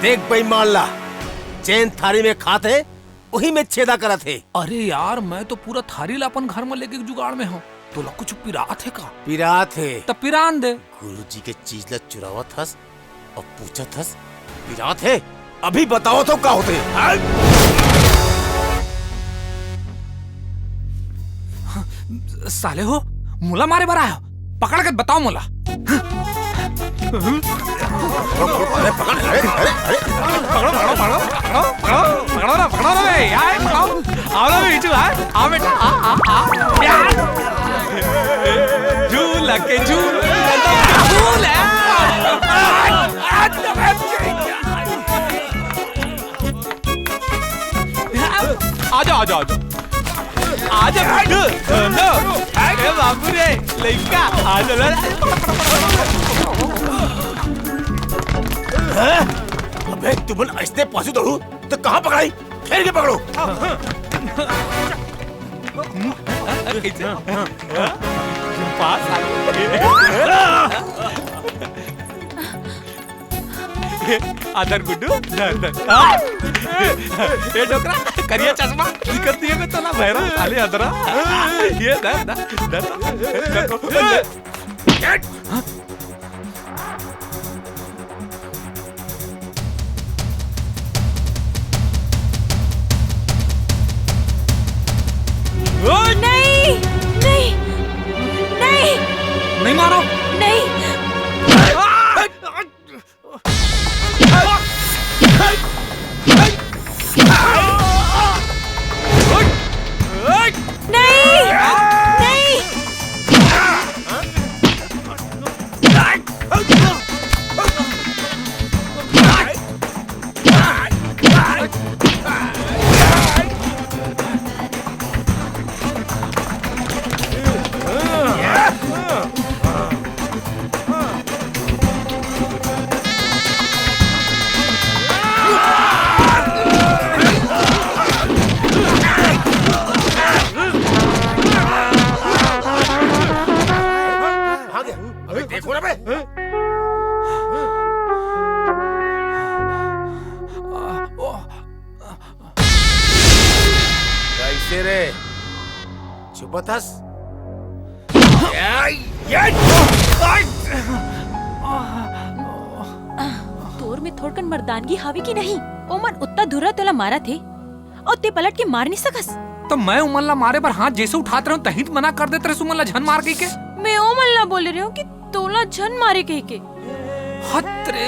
देख बेईमान ला, चैन थारी में खाते वही में छेदा करा थे। अरे यार मैं तो पूरा थारी ला अपन घर में लेके जुगाड़ में हूँ। तो ला कुछ पिरात है का? पिरात है तब पिरान दे। गुरुजी के चीज ला चुरावा थस और पूछा थस पिरात है। अभी बताओ तो क्या होते? साले हो मुला मारे बरा है, पकड़ के बताओ मुला। अरे पकड़, अरे अरे अरे पकड़ो पकड़ो पकड़ो पकड़ो पकड़ो ना, पकड़ो ना बे यार, पकड़ो। आओ ना बीचू, आ बेटा, आ यार। झूला के झूल आजा आजा आजा आजा अरे बाबू रे लड़का आजा ना। अबे तुमन ऐसे पासू दौड़ू तो कहाँ पकड़ाई? फेर के पकड़ो। आदर गुड्डू ये डोकरा करिया चश्मा दिखती है तो ना भैरव खाली अदरा ये नहीं नहीं नहीं नहीं मारो नहीं। देखो ना बे। कैसे रे चुपथस? तोर में थोड़कन मर्दानगी हावी की नहीं? ओमन उतना धुरा तोला मारा थे और ते पलट के मार नहीं सकस। तो मैं उमल्ला मारे पर हाथ जैसे उठाते रहूं तही मना कर देते रहे उमल्ला झन मार के मैं ओमल्ला बोल रही हूँ कि तोला झन मारे कह के। हत्रे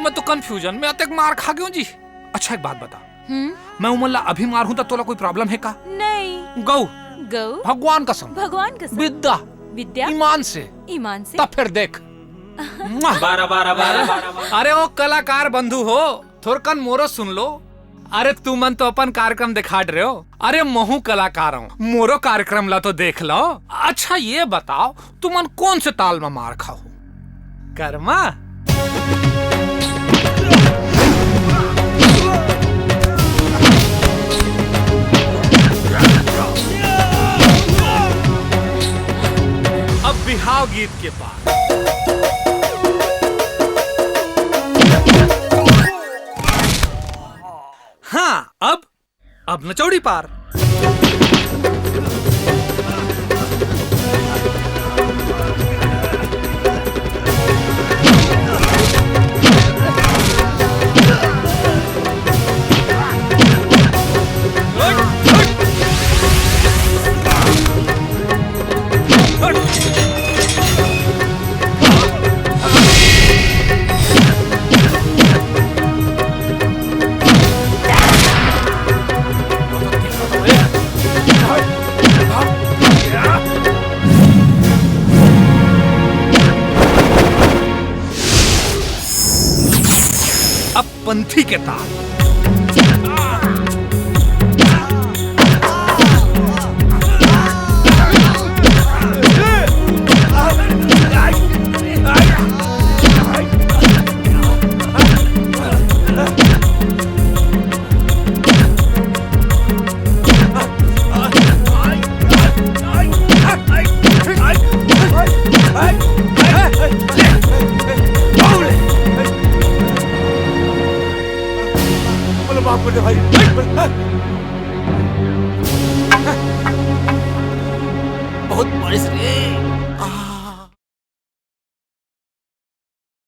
मैं तो कंफ्यूजन में अतक मार खा गया जी। अच्छा एक बात बता, मैं उमल्ला अभी मार हूं तो तोला कोई प्रॉब्लम है का? नहीं। गौ गौ भगवान कसम, भगवान कसम, विद्या विद्या ईमान से तब फिर देख। अरे ओ कलाकार बंधु हो, थोरकन मोरो सुन लो। अरे तुमन तो अपन कार्यक्रम दिखा रहे हो, अरे महू कलाकार हूँ, मोरो कार्यक्रम ला तो देख लो। अच्छा ये बताओ तुमन कौन से ताल में मार खाओ? कर्मा अब बिहाव गीत के पास। हाँ अब नचौड़ी पार। पंथी के ताल। हमरा माफ कर दे भाई। बहुत बारिश रे।